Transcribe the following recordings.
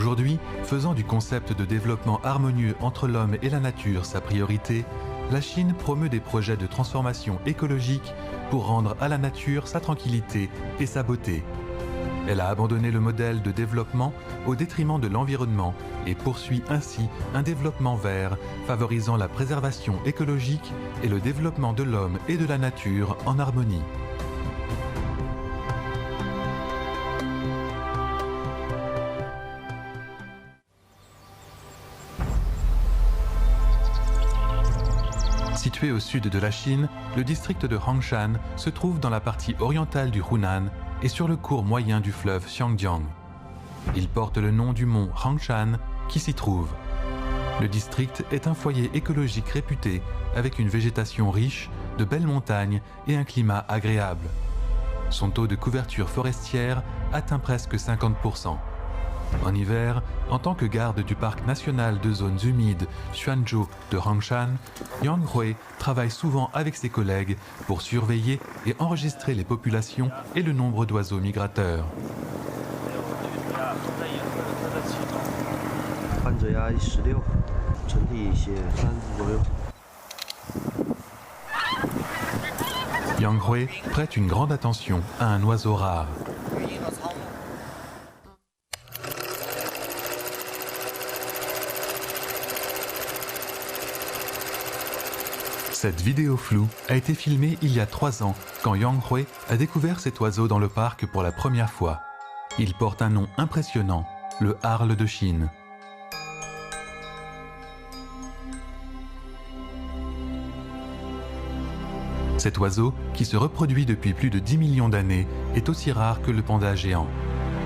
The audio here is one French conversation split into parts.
Aujourd'hui, faisant du concept de développement harmonieux entre l'homme et la nature sa priorité, la Chine promeut des projets de transformation écologique pour rendre à la nature sa tranquillité et sa beauté. Elle a abandonné le modèle de développement au détriment de l'environnement et poursuit ainsi un développement vert, favorisant la préservation écologique et le développement de l'homme et de la nature en harmonie. Situé au sud de la Chine, le district de Hongshan se trouve dans la partie orientale du Hunan et sur le cours moyen du fleuve Xiangjiang. Il porte le nom du mont Hangshan qui s'y trouve. Le district est un foyer écologique réputé avec une végétation riche, de belles montagnes et un climat agréable. Son taux de couverture forestière atteint presque 50%. En hiver, en tant que garde du parc national de zones humides Xuanzhou de Hangshan, Yang Hui travaille souvent avec ses collègues pour surveiller et enregistrer les populations et le nombre d'oiseaux migrateurs. Yang Hui prête une grande attention à un oiseau rare. Cette vidéo floue a été filmée il y a 3 ans quand Yang Hui a découvert cet oiseau dans le parc pour la première fois. Il porte un nom impressionnant, le harle de Chine. Cet oiseau, qui se reproduit depuis plus de 10 millions d'années, est aussi rare que le panda géant.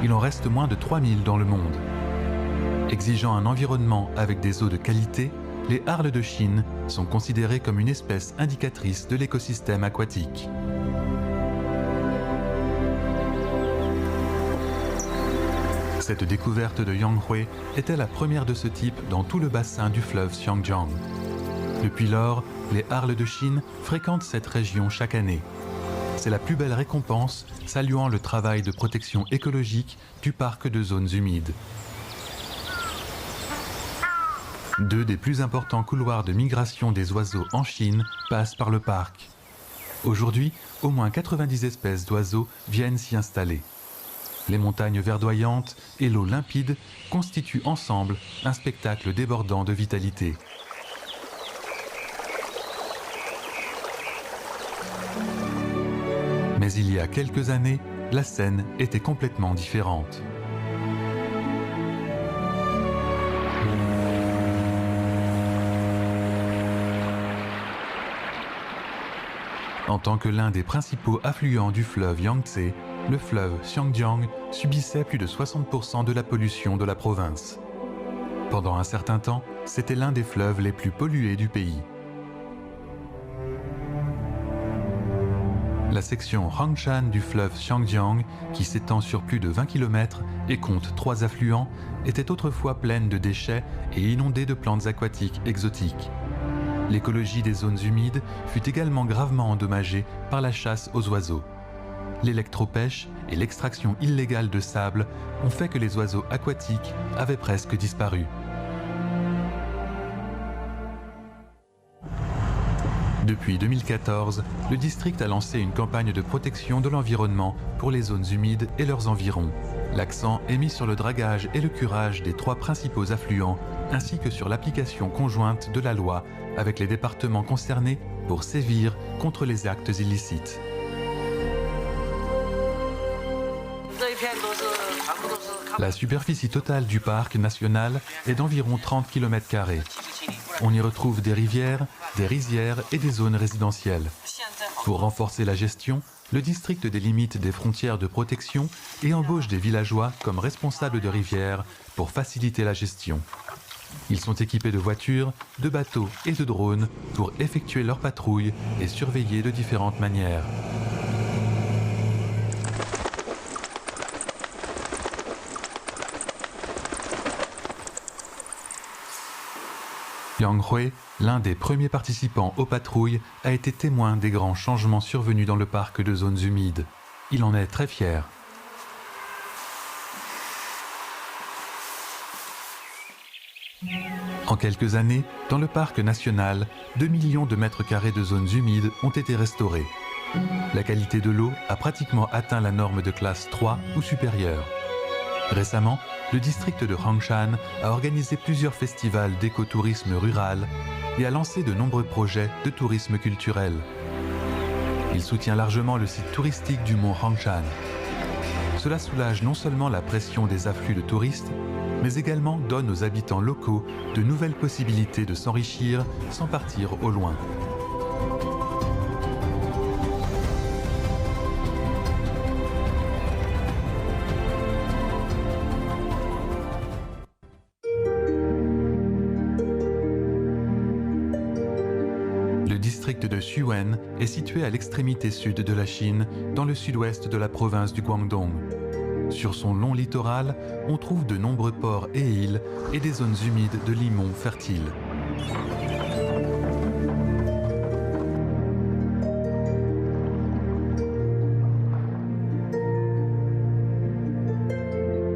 Il en reste moins de 3000 dans le monde. Exigeant un environnement avec des eaux de qualité, les harles de Chine sont considérés comme une espèce indicatrice de l'écosystème aquatique. Cette découverte de Yang Hui était la première de ce type dans tout le bassin du fleuve Xiangjiang. Depuis lors, les harles de Chine fréquentent cette région chaque année. C'est la plus belle récompense saluant le travail de protection écologique du parc de zones humides. 2 des plus importants couloirs de migration des oiseaux en Chine passent par le parc. Aujourd'hui, au moins 90 espèces d'oiseaux viennent s'y installer. Les montagnes verdoyantes et l'eau limpide constituent ensemble un spectacle débordant de vitalité. Mais il y a quelques années, la scène était complètement différente. En tant que l'un des principaux affluents du fleuve Yangtze, le fleuve Xiangjiang subissait plus de 60% de la pollution de la province. Pendant un certain temps, c'était l'un des fleuves les plus pollués du pays. La section Hangshan du fleuve Xiangjiang, qui s'étend sur plus de 20 km et compte 3 affluents, était autrefois pleine de déchets et inondée de plantes aquatiques exotiques. L'écologie des zones humides fut également gravement endommagée par la chasse aux oiseaux. L'électropêche et l'extraction illégale de sable ont fait que les oiseaux aquatiques avaient presque disparu. Depuis 2014, le district a lancé une campagne de protection de l'environnement pour les zones humides et leurs environs. L'accent est mis sur le dragage et le curage des 3 principaux affluents, ainsi que sur l'application conjointe de la loi avec les départements concernés pour sévir contre les actes illicites. La superficie totale du parc national est d'environ 30 km². On y retrouve des rivières, des rizières et des zones résidentielles. Pour renforcer la gestion, le district délimite des frontières de protection et embauche des villageois comme responsables de rivières pour faciliter la gestion. Ils sont équipés de voitures, de bateaux et de drones pour effectuer leurs patrouilles et surveiller de différentes manières. Yang Hui, l'un des premiers participants aux patrouilles, a été témoin des grands changements survenus dans le parc de zones humides. Il en est très fier. En quelques années, dans le parc national, 2 millions de mètres carrés de zones humides ont été restaurés. La qualité de l'eau a pratiquement atteint la norme de classe 3 ou supérieure. Récemment, le district de Hongshan a organisé plusieurs festivals d'écotourisme rural et a lancé de nombreux projets de tourisme culturel. Il soutient largement le site touristique du mont Hongshan. Cela soulage non seulement la pression des afflux de touristes, mais également donne aux habitants locaux de nouvelles possibilités de s'enrichir sans partir au loin. Le district de Xuwen est situé à l'extrémité sud de la Chine, dans le sud-ouest de la province du Guangdong. Sur son long littoral, on trouve de nombreux ports et îles et des zones humides de limons fertiles.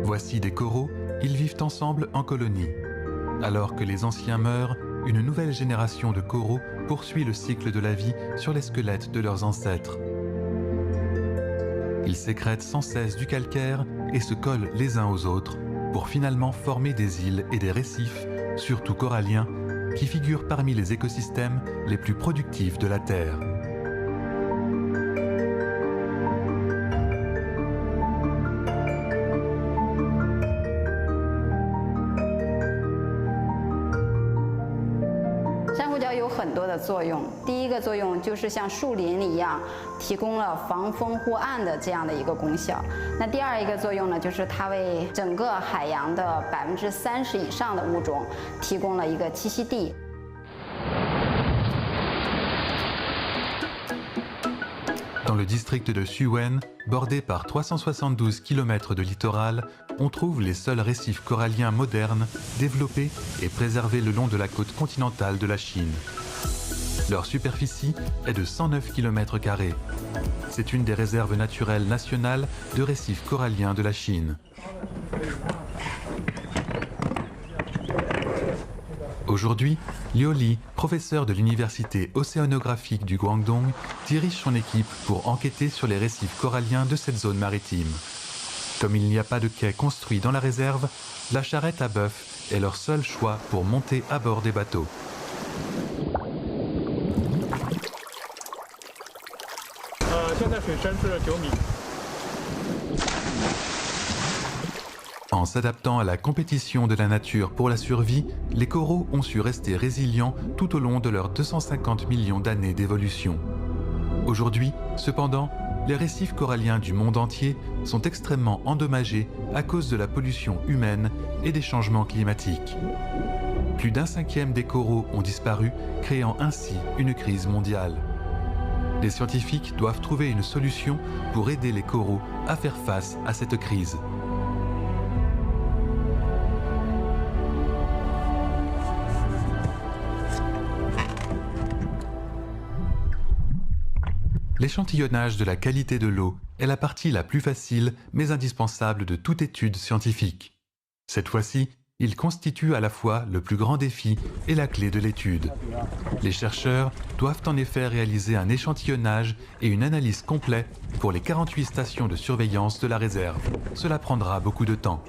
Voici des coraux, ils vivent ensemble en colonie. Alors que les anciens meurent, une nouvelle génération de coraux poursuit le cycle de la vie sur les squelettes de leurs ancêtres. Ils sécrètent sans cesse du calcaire et se collent les uns aux autres pour finalement former des îles et des récifs, surtout coralliens, qui figurent parmi les écosystèmes les plus productifs de la Terre.作用，第一个作用就是像树林一样，提供了防风护岸的这样的一个功效。那第二一个作用呢，就是它为整个海洋的30%以上的物种提供了一个栖息地。Dans le district de Xuwen, bordé par 372 km de littoral, on trouve les seuls récifs coralliens modernes, développés et préservés le long de la côte continentale de la Chine. Leur superficie est de 109 km². C'est une des réserves naturelles nationales de récifs coralliens de la Chine. Aujourd'hui, Liu Li, professeur de l'université océanographique du Guangdong, dirige son équipe pour enquêter sur les récifs coralliens de cette zone maritime. Comme il n'y a pas de quai construit dans la réserve, la charrette à bœuf est leur seul choix pour monter à bord des bateaux. En s'adaptant à la compétition de la nature pour la survie, les coraux ont su rester résilients tout au long de leurs 250 millions d'années d'évolution. Aujourd'hui, cependant, les récifs coralliens du monde entier sont extrêmement endommagés à cause de la pollution humaine et des changements climatiques. Plus d'un cinquième des coraux ont disparu, créant ainsi une crise mondiale. Les scientifiques doivent trouver une solution pour aider les coraux à faire face à cette crise. L'échantillonnage de la qualité de l'eau est la partie la plus facile mais indispensable de toute étude scientifique. Cette fois-ci, il constitue à la fois le plus grand défi et la clé de l'étude. Les chercheurs doivent en effet réaliser un échantillonnage et une analyse complète pour les 48 stations de surveillance de la réserve. Cela prendra beaucoup de temps.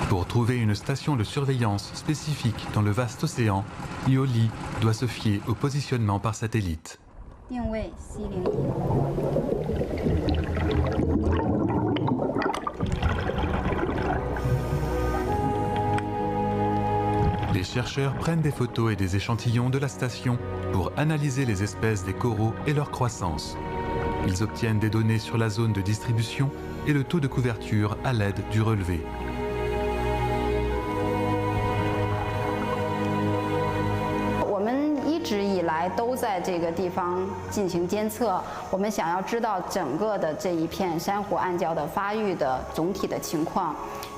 Pour trouver une station de surveillance spécifique dans le vaste océan, Liu Li doit se fier au positionnement par satellite. Les chercheurs prennent des photos et des échantillons de la station pour analyser les espèces des coraux et leur croissance. Ils obtiennent des données sur la zone de distribution et le taux de couverture à l'aide du relevé.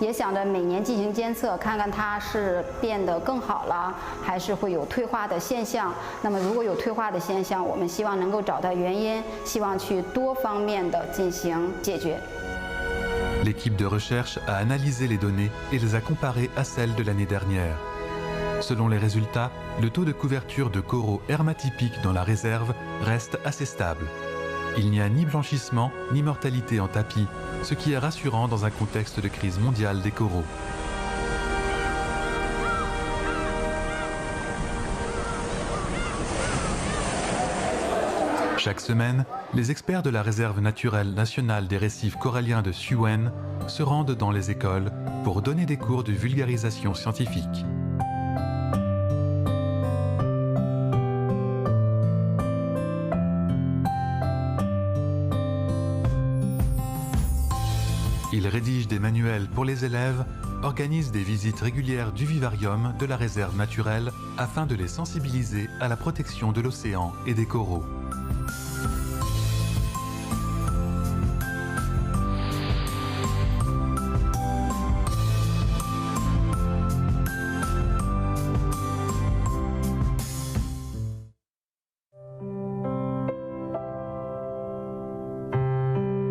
也想着每年进行监测，看看它是变得更好了，还是会有退化的现象。那么如果有退化的现象，我们希望能够找到原因，希望去多方面的进行解决。L'équipe de recherche a analysé les données et les a comparées à celles de l'année dernière. Selon les résultats, le taux de couverture de coraux hermatypiques dans la réserve reste assez stable. Il n'y a ni blanchissement ni mortalité en tapis, ce qui est rassurant dans un contexte de crise mondiale des coraux. Chaque semaine, les experts de la réserve naturelle nationale des récifs coralliens de Siouan se rendent dans les écoles pour donner des cours de vulgarisation scientifique. Ils rédigent des manuels pour les élèves, organisent des visites régulières du vivarium de la réserve naturelle afin de les sensibiliser à la protection de l'océan et des coraux.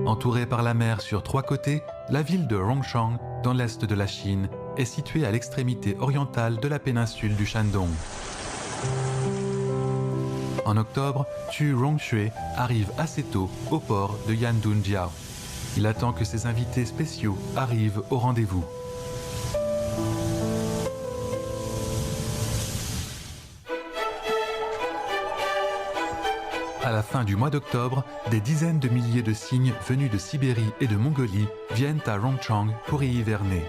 Entourée par la mer sur 3 côtés, la ville de Rongchang, dans l'est de la Chine, est située à l'extrémité orientale de la péninsule du Shandong. En octobre, Chu Rongshui arrive assez tôt au port de Yandunjiao. Il attend que ses invités spéciaux arrivent au rendez-vous. À la fin du mois d'octobre, des dizaines de milliers de cygnes venus de Sibérie et de Mongolie viennent à Rongchang pour y hiverner.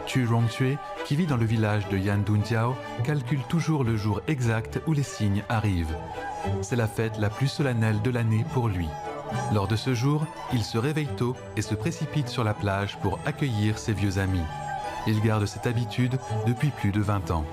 Chu Rongshui, qui vit dans le village de Yandunjiao, calcule toujours le jour exact où les cygnes arrivent. C'est la fête la plus solennelle de l'année pour lui. Lors de ce jour, il se réveille tôt et se précipite sur la plage pour accueillir ses vieux amis. Il garde cette habitude depuis plus de 20 ans.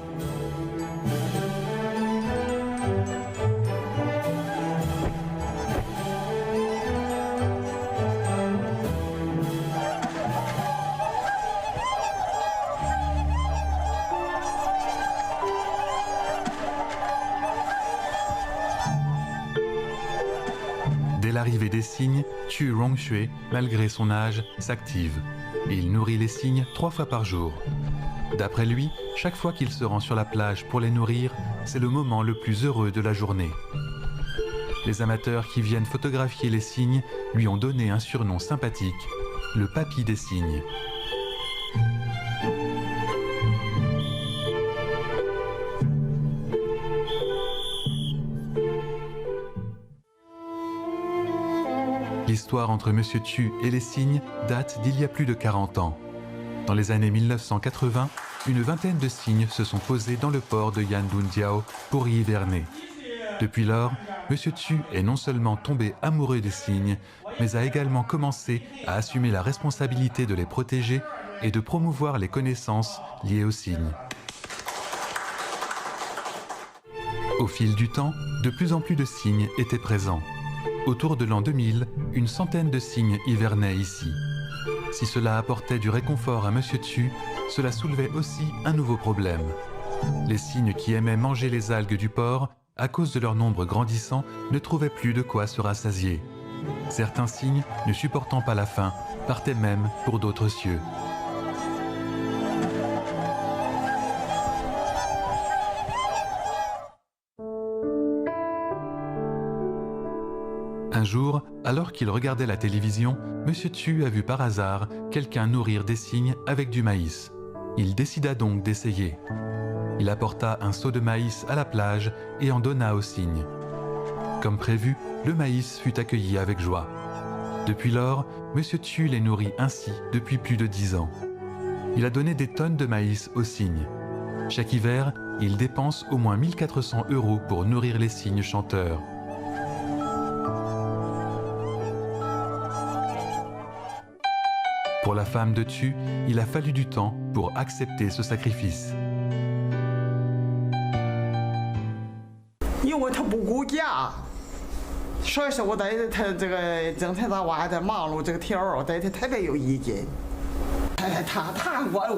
Dès l'arrivée des cygnes, Chu Rongshui, malgré son âge, s'active. Il nourrit les cygnes 3 fois par jour. D'après lui, chaque fois qu'il se rend sur la plage pour les nourrir, c'est le moment le plus heureux de la journée. Les amateurs qui viennent photographier les cygnes lui ont donné un surnom sympathique, le papy des cygnes. L'histoire entre Monsieur Chu et les cygnes date d'il y a plus de 40 ans. Dans les années 1980, une vingtaine de cygnes se sont posés dans le port de Yandunjiao pour y hiverner. Depuis lors, Monsieur Chu est non seulement tombé amoureux des cygnes, mais a également commencé à assumer la responsabilité de les protéger et de promouvoir les connaissances liées aux cygnes. Au fil du temps, de plus en plus de cygnes étaient présents. Autour de l'an 2000, une centaine de cygnes hivernaient ici. Si cela apportait du réconfort à Monsieur Chu, cela soulevait aussi un nouveau problème. Les cygnes qui aimaient manger les algues du port, à cause de leur nombre grandissant, ne trouvaient plus de quoi se rassasier. Certains cygnes, ne supportant pas la faim, partaient même pour d'autres cieux. Un jour, alors qu'il regardait la télévision, Monsieur Chu a vu par hasard quelqu'un nourrir des cygnes avec du maïs. Il décida donc d'essayer. Il apporta un seau de maïs à la plage et en donna aux cygnes. Comme prévu, le maïs fut accueilli avec joie. Depuis lors, Monsieur Chu les nourrit ainsi depuis plus de 10 ans. Il a donné des tonnes de maïs aux cygnes. Chaque hiver, il dépense au moins 1 400 € pour nourrir les cygnes chanteurs. Pour la femme de Chu, il a fallu du temps pour accepter ce sacrifice. 因为他不顾家，所以说我对他这个整天在外头忙碌这个天儿，对他特别有意见。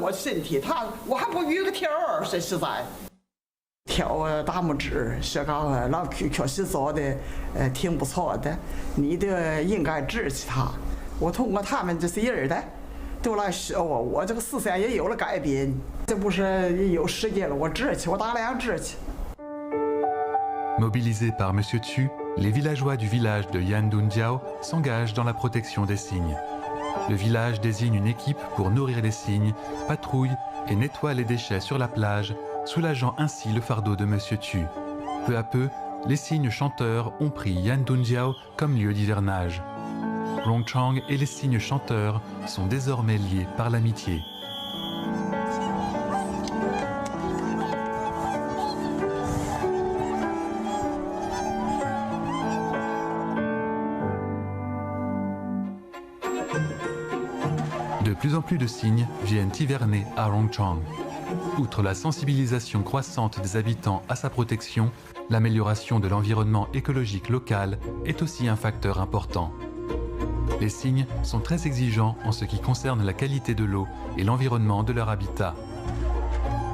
我身体我还不匀个条儿，说实在。跳大拇指，学个老确实做的挺不错的，你的应该支持他。我通过他们这些人的，都来说我这个思想也有了改变。这不是有时间了，我支持，我打量支持。Mobilisés par Monsieur Tu, les villageois du village de Yandunjiao s'engagent dans la protection des cygnes. Le village désigne une équipe pour nourrir les cygnes, patrouille et nettoie les déchets sur la plage, soulageant ainsi le fardeau de Monsieur Tu. Peu à peu, les cygnes chanteurs ont pris Yandunjiao comme lieu d'hivernage. Rongchang et les cygnes chanteurs sont désormais liés par l'amitié. De plus en plus de cygnes viennent hiverner à Rongchang. Outre la sensibilisation croissante des habitants à sa protection, l'amélioration de l'environnement écologique local est aussi un facteur important. Les cygnes sont très exigeants en ce qui concerne la qualité de l'eau et l'environnement de leur habitat.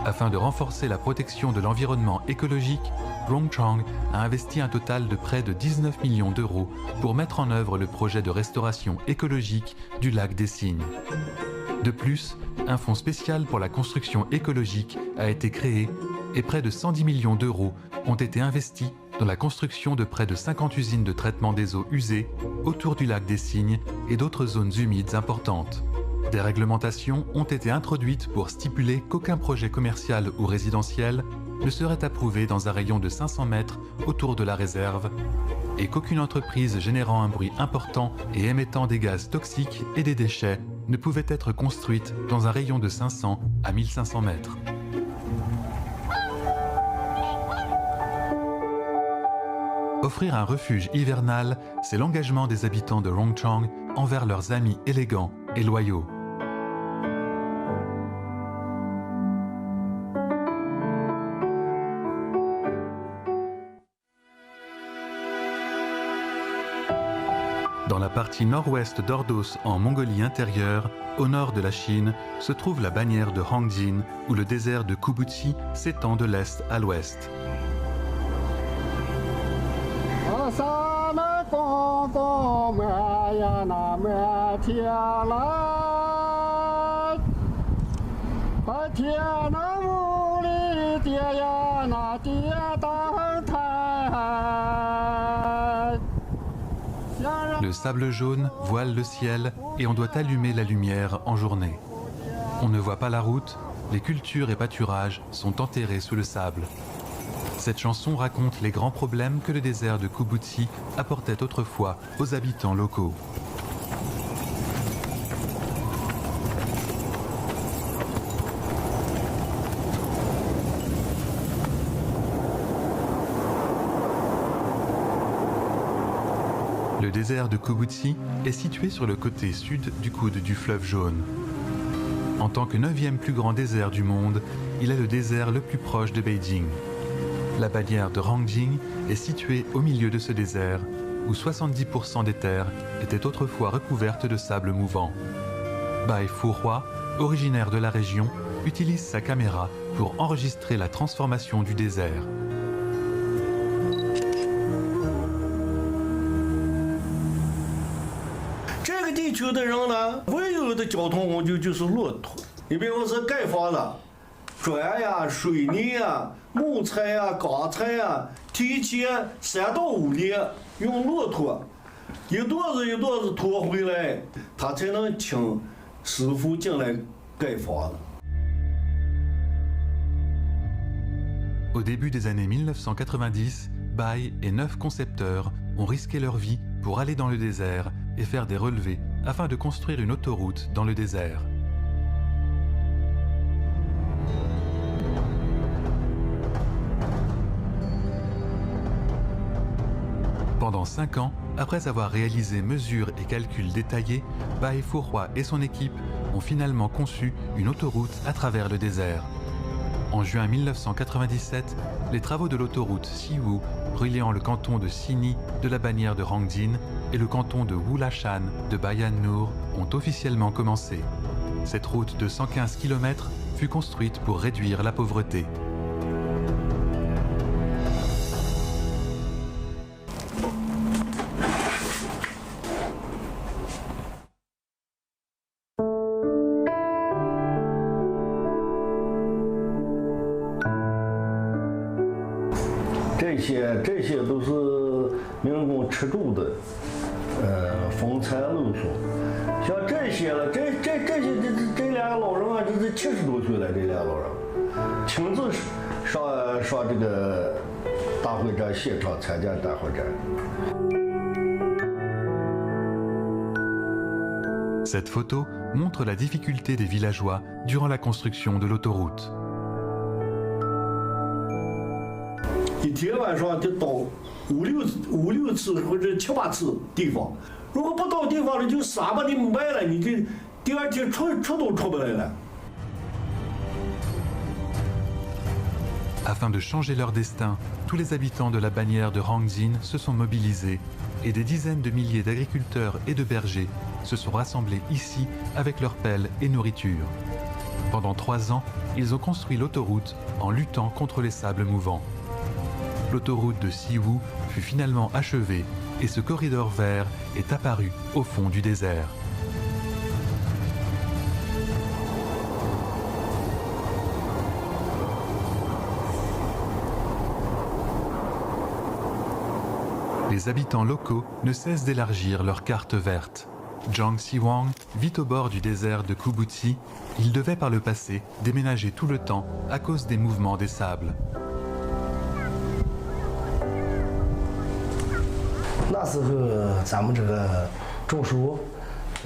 Afin de renforcer la protection de l'environnement écologique, Rongchang a investi un total de près de 19 millions d'euros pour mettre en œuvre le projet de restauration écologique du lac des Cygnes. De plus, un fonds spécial pour la construction écologique a été créé et près de 110 millions d'euros ont été investis dans la construction de près de 50 usines de traitement des eaux usées autour du lac des Cygnes et d'autres zones humides importantes. Des réglementations ont été introduites pour stipuler qu'aucun projet commercial ou résidentiel ne serait approuvé dans un rayon de 500 mètres autour de la réserve et qu'aucune entreprise générant un bruit important et émettant des gaz toxiques et des déchets ne pouvait être construite dans un rayon de 500 à 1500 mètres. Offrir un refuge hivernal, c'est l'engagement des habitants de Rongchang envers leurs amis élégants et loyaux. Dans la partie nord-ouest d'Ordos, en Mongolie intérieure, au nord de la Chine, se trouve la bannière de Hangjin, où le désert de Kubutsi s'étend de l'est à l'ouest. Le sable jaune voile le ciel et on doit allumer la lumière en journée. On ne voit pas la route, les cultures et pâturages sont enterrés sous le sable. Cette chanson raconte les grands problèmes que le désert de Kubutsi apportait autrefois aux habitants locaux. Le désert de Kubutsi est situé sur le côté sud du coude du fleuve Jaune. En tant que 9e plus grand désert du monde, il est le désert le plus proche de Beijing. La bannière de Hangjin est située au milieu de ce désert, où 70% des terres étaient autrefois recouvertes de sable mouvant. Bai Fuhua, originaire de la région, utilise sa caméra pour enregistrer la transformation du désert. Au début des années 1990, Bai et 9 concepteurs ont risqué leur vie pour aller dans le désert et faire des relevés afin de construire une autoroute dans le désert. Pendant 5 ans, après avoir réalisé mesures et calculs détaillés, Bai Fuhua et son équipe ont finalement conçu une autoroute à travers le désert. En juin 1997, les travaux de l'autoroute Siwu, reliant le canton de Sini de la bannière de Hangjin et le canton de Wulashan de Bayan Nur ont officiellement commencé. cette route de 115 km fut construite pour réduire la pauvreté.这些都是民工吃住的，风餐露宿。像这些了，这两个老人啊，这70多岁了，这俩老人亲自上这个大会展现场参加大会展。Cette photo montre la difficulté des villageois durant la construction de l'autoroute. 一天晚上就到五六次或者7、8次地方，如果不到地方了，就啥把你卖了，你这第二天出都出不来了。 Afin de changer leur destin, tous les habitants de la bannière de Rangzin se sont mobilisés et des dizaines de milliers d'agriculteurs et de bergers se sont rassemblés ici avec leurs pelles et nourriture. Pendant 3 ans, ils ont construit l'autoroute en luttant contre les sables mouvants. L'autoroute de Siwu fut finalement achevée et ce corridor vert est apparu au fond du désert. Les habitants locaux ne cessent d'élargir leur carte verte. Zhang Xiwang vit au bord du désert de Kubutsi. Il devait par le passé déménager tout le temps à cause des mouvements des sables. 那时候咱们这个种树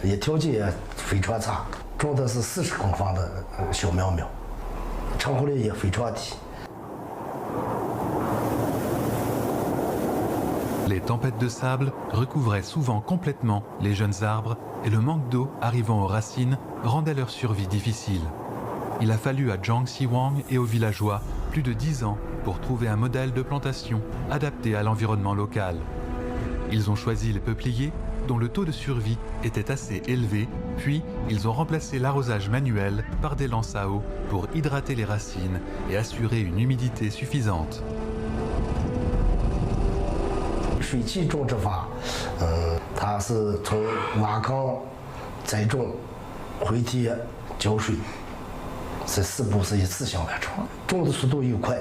也条件也非常差，种的是40公分的小苗苗，成活率也非常低。 Les tempêtes de sable recouvraient souvent complètement les jeunes arbres et le manque d'eau arrivant aux racines rendait leur survie difficile. Il a fallu à Zhang Xiwang et aux villageois plus de 10 ans pour trouver un modèle de plantation adapté à l'environnement local. Ils ont choisi les peupliers dont le taux de survie était assez élevé, puis ils ont remplacé l'arrosage manuel par des lances à eau pour hydrater les racines et assurer une humidité suffisante. 水畦种植法，它是从挖坑、栽种、回填、浇水，这4步是一次性完成，种的速度又快，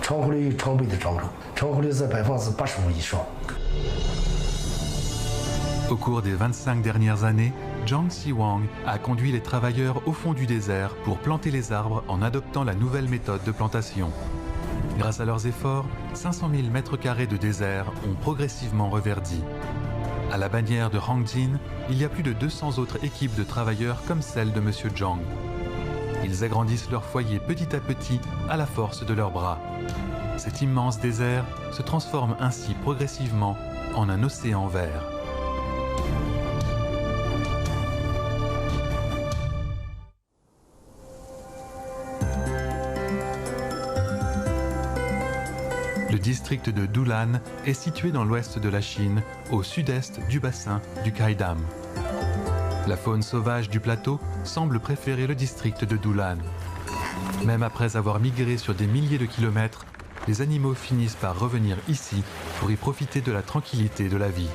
成活率有成倍的增长，成活率是85%以上。 Au cours des 25 dernières années, Zhang Xiwang a conduit les travailleurs au fond du désert pour planter les arbres en adoptant la nouvelle méthode de plantation. Grâce à leurs efforts, 500 000 m² de désert ont progressivement reverdi. À la bannière de Rangzin, il y a plus de 200 autres équipes de travailleurs comme celle de M. Zhang. Ils agrandissent leur foyer petit à petit à la force de leurs bras. Cet immense désert se transforme ainsi progressivement en un océan vert. Le district de Dulan est situé dans l'ouest de la Chine, au sud-est du bassin du Qaidam. La faune sauvage du plateau semble préférer le district de Dulan. Même après avoir migré sur des milliers de kilomètres, les animaux finissent par revenir ici pour y profiter de la tranquillité de la vie.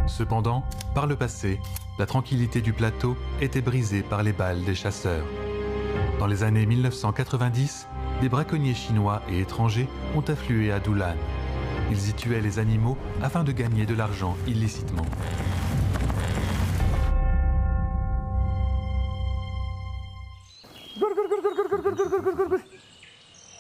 Cependant, par le passé, la tranquillité du plateau était brisée par les balles des chasseurs. Dans les années 1990, des braconniers chinois et étrangers ont afflué à Dulan. Ils y tuaient les animaux afin de gagner de l'argent illicitement.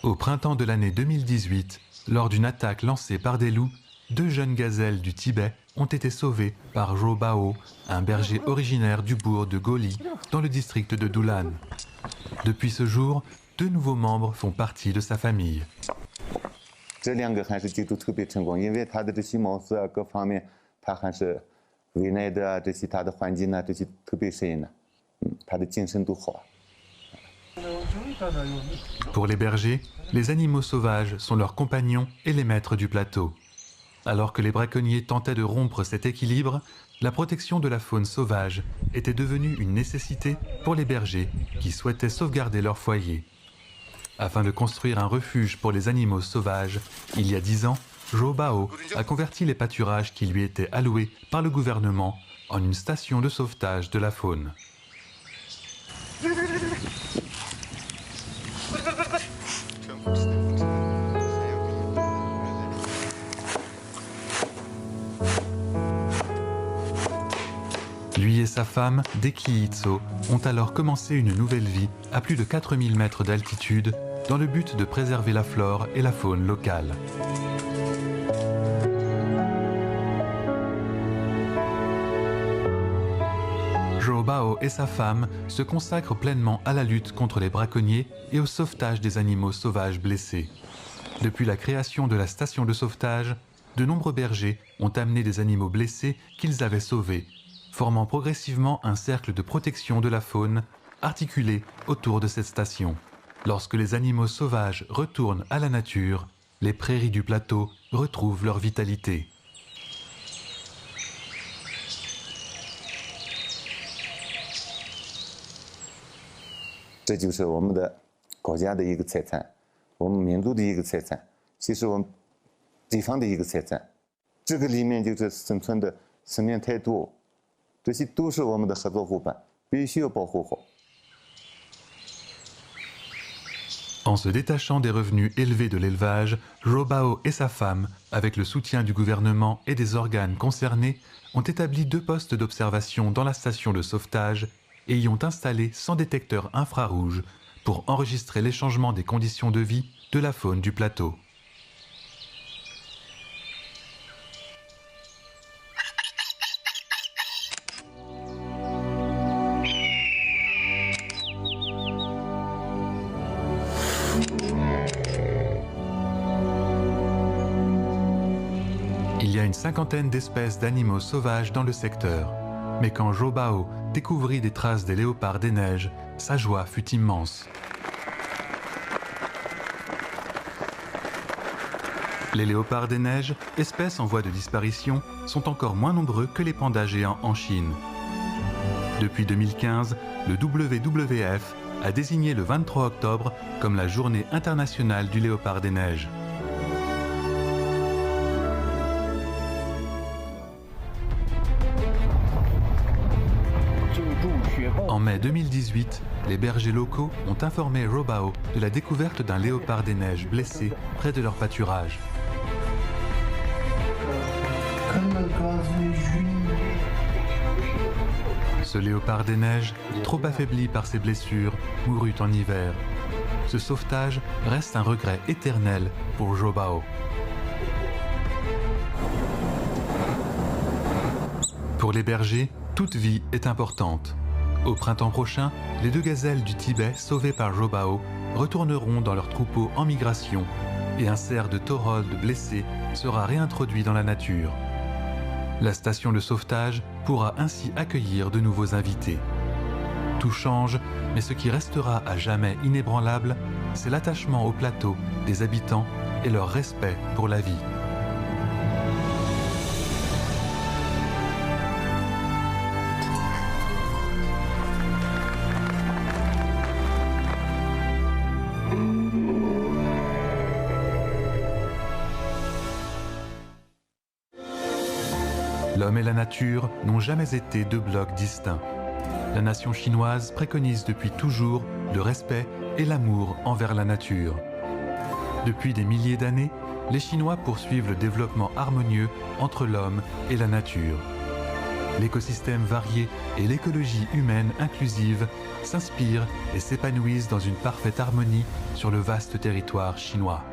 Au printemps de l'année 2018, lors d'une attaque lancée par des loups, 2 jeunes gazelles du Tibet ont été sauvées par Zhou Bao, un berger originaire du bourg de Goli, dans le district de Dulan. Depuis ce jour, 2 nouveaux membres font partie de sa famille. 这2个还是救助特别成功，因为它的这些毛色啊各方面他还是胃内的这些它的环境呢，这些特别适应了，它的精神都好。 Pour les bergers, les animaux sauvages sont leurs compagnons et les maîtres du plateau. Alors que les braconniers tentaient de rompre cet équilibre, la protection de la faune sauvage était devenue une nécessité pour les bergers qui souhaitaient sauvegarder leur foyer. Afin de construire un refuge pour les animaux sauvages, il y a 10 ans, Zhou Bao a converti les pâturages qui lui étaient alloués par le gouvernement en une station de sauvetage de la faune. Lui et sa femme, Deki Itso, ont alors commencé une nouvelle vie à plus de 4000 mètres d'altitude dans le but de préserver la flore et la faune locale. Zhou Bao et sa femme se consacrent pleinement à la lutte contre les braconniers et au sauvetage des animaux sauvages blessés. Depuis la création de la station de sauvetage, de nombreux bergers ont amené des animaux blessés qu'ils avaient sauvés, formant progressivement un cercle de protection de la faune articulé autour de cette station. Lorsque les animaux sauvages retournent à la nature, les prairies du plateau retrouvent leur vitalité. C'est 这就是我们的国家的一个财产，我们民族的一个财产，其实我们地方的一个财产。这个里面就是生存的生命态度，这些都是我们的合作伙伴，必须要保护好。 En se détachant des revenus élevés de l'élevage, Zhou Bao et sa femme, avec le soutien du gouvernement et des organes concernés, ont établi 2 postes d'observation dans la station de sauvetage et y ont installé 100 détecteurs infrarouges pour enregistrer les changements des conditions de vie de la faune du plateau. Il y a une 50aine d'espèces d'animaux sauvages dans le secteur. Mais quand Zhou Bao découvrit des traces des léopards des neiges, sa joie fut immense. Les léopards des neiges, espèces en voie de disparition, sont encore moins nombreux que les pandas géants en Chine. Depuis 2015, le WWF a désigné le 23 octobre comme la journée internationale du léopard des neiges. En mai 2018, les bergers locaux ont informé Zhou Bao de la découverte d'un léopard des neiges blessé près de leur pâturage. Ce léopard des neiges, trop affaibli par ses blessures, mourut en hiver. Ce sauvetage reste un regret éternel pour Zhou Bao. Pour les bergers, toute vie est importante. Au printemps prochain, les 2 gazelles du Tibet sauvées par Zhou Bao retourneront dans leur troupeau en migration et un cerf de Thorold blessé sera réintroduit dans la nature. La station de sauvetage pourra ainsi accueillir de nouveaux invités. Tout change, mais ce qui restera à jamais inébranlable, c'est l'attachement au plateau des habitants et leur respect pour la vie. L'homme et la nature n'ont jamais été 2 blocs distincts. La nation chinoise préconise depuis toujours le respect et l'amour envers la nature. Depuis des milliers d'années, les Chinois poursuivent le développement harmonieux entre l'homme et la nature. L'écosystème varié et l'écologie humaine inclusive s'inspirent et s'épanouissent dans une parfaite harmonie sur le vaste territoire chinois.